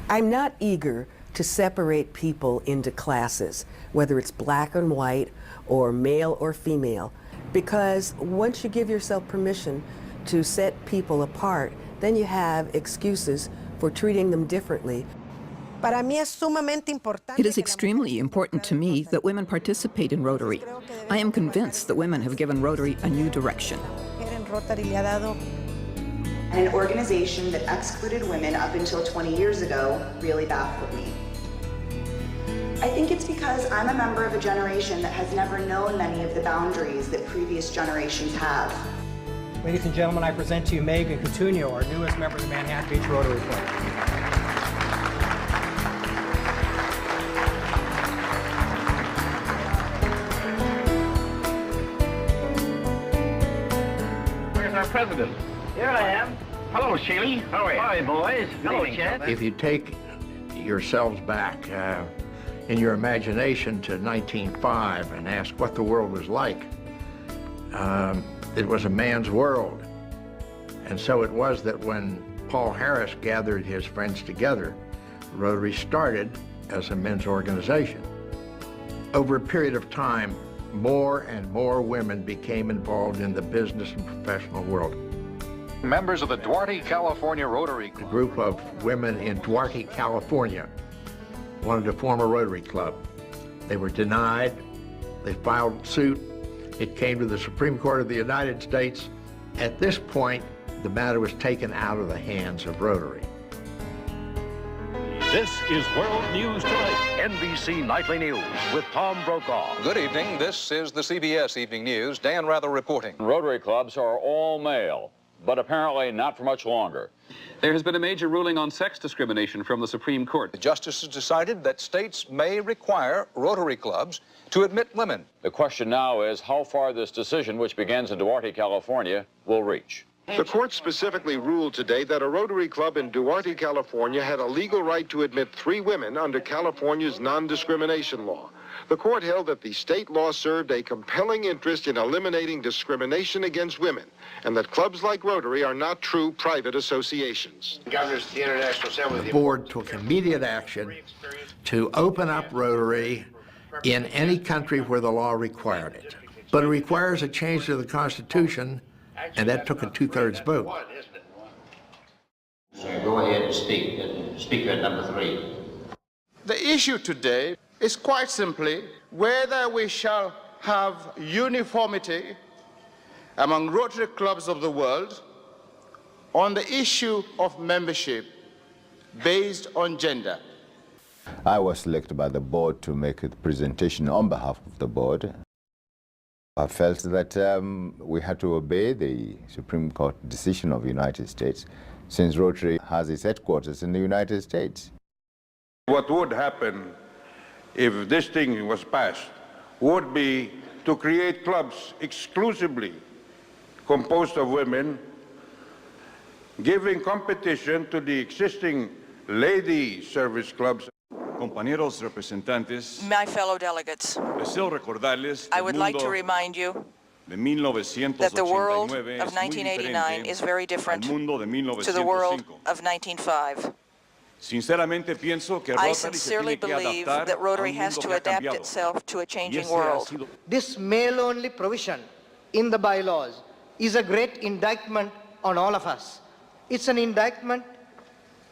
I'm not eager to separate people into classes, whether it's black and white or male or female, because once you give yourself permission to set people apart, then you have excuses for treating them differently. It is extremely important to me that women participate in Rotary. I am convinced that women have given Rotary a new direction. An organization that excluded women up until 20 years ago really baffled me. I think it's because I'm a member of a generation that has never known many of the boundaries that previous generations have. Ladies and gentlemen, I present to you Megan Coutinho, our newest member of the Manhattan Beach Rotary Club. Where's our president? Here I am. Hello, Sheely. How are you? Hi, boys. Hello, Chad. If you take yourselves back in your imagination to 1905 and ask what the world was like, it was a man's world. And so it was that when Paul Harris gathered his friends together, Rotary started as a men's organization. Over a period of time, more and more women became involved in the business and professional world. Members of the Duarte, California Rotary A Club. group of women in Duarte, California wanted to form a Rotary Club. They were denied. They filed suit. It came to the Supreme Court of the United States. At this point, the matter was taken out of the hands of Rotary. This is World News Tonight. NBC Nightly News with Tom Brokaw. Good evening. This is the CBS Evening News. Dan Rather reporting. Rotary clubs are all male, but apparently not for much longer. There has been a major ruling on sex discrimination from the Supreme Court. The justices decided that states may require Rotary clubs to admit women. The question now is how far this decision, which begins in Duarte, California, will reach. The court specifically ruled today that a Rotary Club in Duarte, California had a legal right to admit 3 women under California's non-discrimination law. The court held that the state law served a compelling interest in eliminating discrimination against women, and that clubs like Rotary are not true private associations. The board took immediate action to open up Rotary in any country where the law required it. But it requires a change to the Constitution, and that took a 2/3 vote. So go ahead and speak. Speaker number 3. The issue today is quite simply whether we shall have uniformity among Rotary clubs of the world on the issue of membership based on gender. I was selected by the board to make a presentation on behalf of the board. I felt that we had to obey the Supreme Court decision of the United States, since Rotary has its headquarters in the United States. What would happen if this thing was passed would be to create clubs exclusively composed of women, giving competition to the existing lady service clubs. Compañeros representantes, my fellow delegates, deseo recordarles I would like to remind you that the world of 1989 is very different to the world of 1905. I sincerely believe that Rotary has to adapt itself to a changing world. This male-only provision in the bylaws is a great indictment on all of us. It's an indictment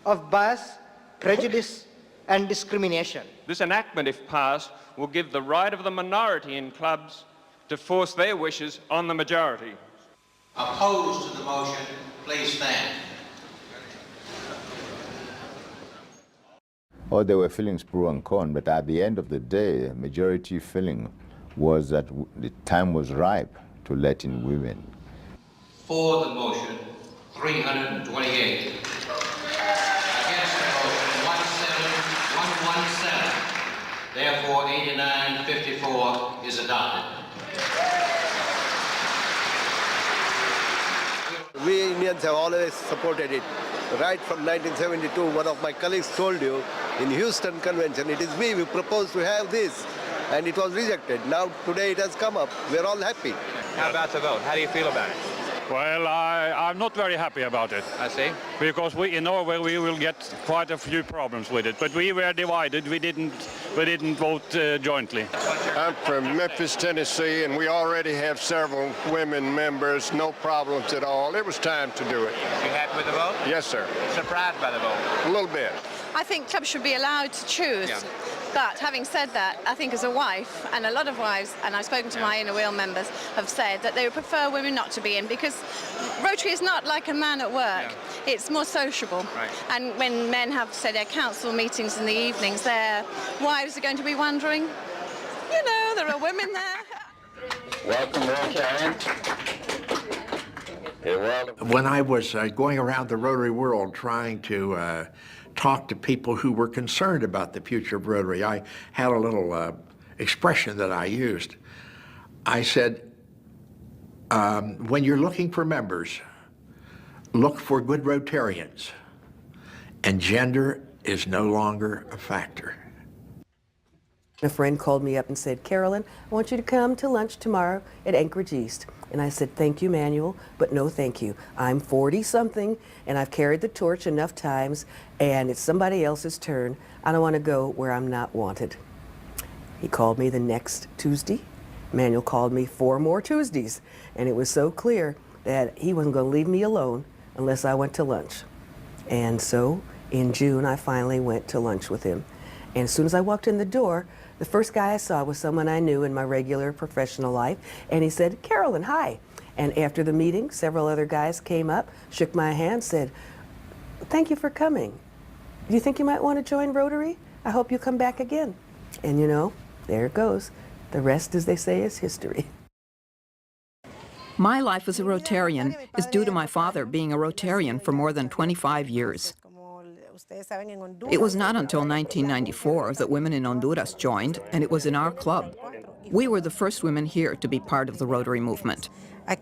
of bias, prejudice, and discrimination. This enactment, if passed, will give the right of the minority in clubs to force their wishes on the majority. Opposed to the motion, please stand. Oh, there were feelings pro and con, but at the end of the day, the majority feeling was that the time was ripe to let in women. For the motion, 328. Against the motion, 117. Therefore, 8954 is adopted. We Indians have always supported it. Right from 1972, one of my colleagues told you in Houston Convention, it is we who proposed to have this, and it was rejected. Now, today it has come up. We're all happy. How about the vote? How do you feel about it? Well, I'm not very happy about it. I see. Because in Norway we will get quite a few problems with it. But we were divided. We didn't vote jointly. I'm from Memphis, Tennessee, and we already have several women members. No problems at all. It was time to do it. You happy with the vote? Yes, sir. Surprised by the vote? A little bit. I think clubs should be allowed to choose. Yeah. But having said that, I think as a wife, and a lot of wives, and I've spoken to my Inner Wheel members, have said that they would prefer women not to be in because Rotary is not like a man at work. Yeah. It's more sociable. Right. And when men have, say, their council meetings in the evenings, their wives are going to be wondering, you know, there are women there. Welcome, Rotarian. When I was going around the Rotary world trying to talk to people who were concerned about the future of Rotary, I had a little expression that I used. I said, when you're looking for members, look for good Rotarians, and gender is no longer a factor. A friend called me up and said, Carolyn, I want you to come to lunch tomorrow at Anchorage East. And I said, thank you, Manuel, but no thank you. I'm 40-something, and I've carried the torch enough times, and it's somebody else's turn. I don't want to go where I'm not wanted. He called me the next Tuesday. Manuel called me 4 more Tuesdays, and it was so clear that he wasn't going to leave me alone unless I went to lunch. And so in June, I finally went to lunch with him. And as soon as I walked in the door, the first guy I saw was someone I knew in my regular professional life, and he said, Carolyn, hi. And after the meeting, several other guys came up, shook my hand, said, thank you for coming. Do you think you might want to join Rotary? I hope you come back again. And you know, there it goes. The rest, as they say, is history. My life as a Rotarian is due to my father being a Rotarian for more than 25 years. It was not until 1994 that women in Honduras joined, and it was in our club. We were the first women here to be part of the Rotary movement. I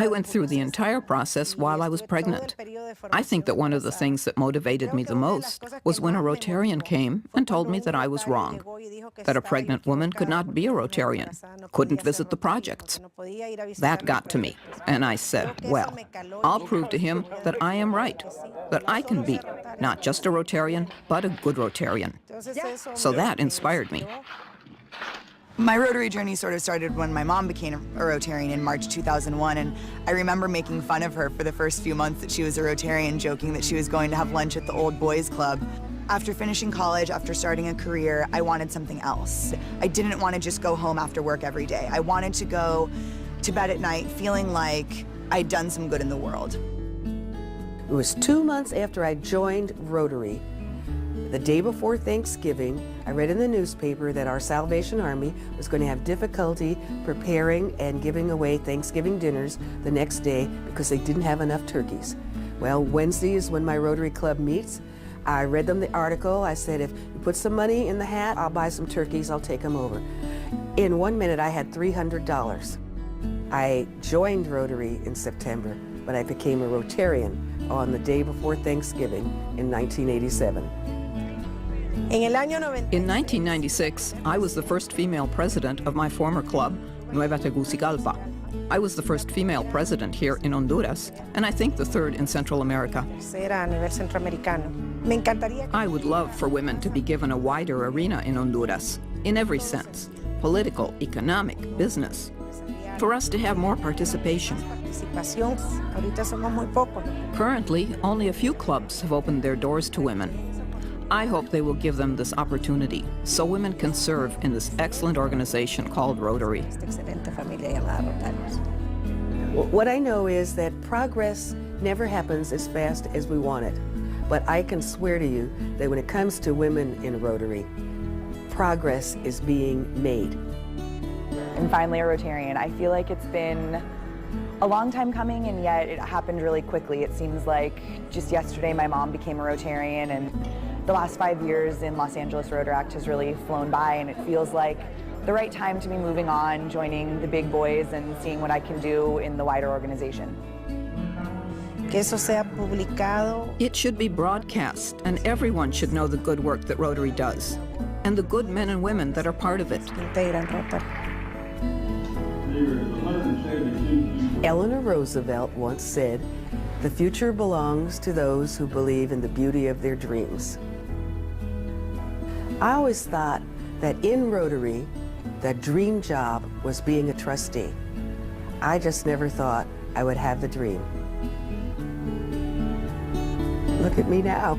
went through the entire process while I was pregnant. I think that one of the things that motivated me the most was when a Rotarian came and told me that I was wrong, that a pregnant woman could not be a Rotarian, couldn't visit the projects. That got to me, and I said, well, I'll prove to him that I am right, that I can be not just a Rotarian, but a good Rotarian. So that inspired me. My Rotary journey sort of started when my mom became a Rotarian in March 2001, and I remember making fun of her for the first few months that she was a Rotarian, joking that she was going to have lunch at the old boys club. After finishing college, after starting a career, I wanted something else. I didn't want to just go home after work every day. I wanted to go to bed at night feeling like I'd done some good in the world. It was 2 months after I joined Rotary. The day before Thanksgiving, I read in the newspaper that our Salvation Army was going to have difficulty preparing and giving away Thanksgiving dinners the next day because they didn't have enough turkeys. Well, Wednesday is when my Rotary Club meets. I read them the article. I said, if you put some money in the hat, I'll buy some turkeys, I'll take them over. In 1 minute, I had $300. I joined Rotary in September, but I became a Rotarian on the day before Thanksgiving in 1987. In 1996, I was the first female president of my former club, Nueva Tegucigalpa. I was the first female president here in Honduras, and I think the third in Central America. I would love for women to be given a wider arena in Honduras, in every sense, political, economic, business, for us to have more participation. Currently, only a few clubs have opened their doors to women. I hope they will give them this opportunity so women can serve in this excellent organization called Rotary. What I know is that progress never happens as fast as we want it. But I can swear to you that when it comes to women in Rotary, progress is being made. And finally a Rotarian. I feel like it's been a long time coming, and yet it happened really quickly. It seems like just yesterday my mom became a Rotarian, and the last 5 years in Los Angeles Rotaract has really flown by, and it feels like the right time to be moving on, joining the big boys and seeing what I can do in the wider organization. It should be broadcast, and everyone should know the good work that Rotary does, and the good men and women that are part of it. Eleanor Roosevelt once said, "The future belongs to those who believe in the beauty of their dreams." I always thought that in Rotary, the dream job was being a trustee. I just never thought I would have the dream. Look at me now.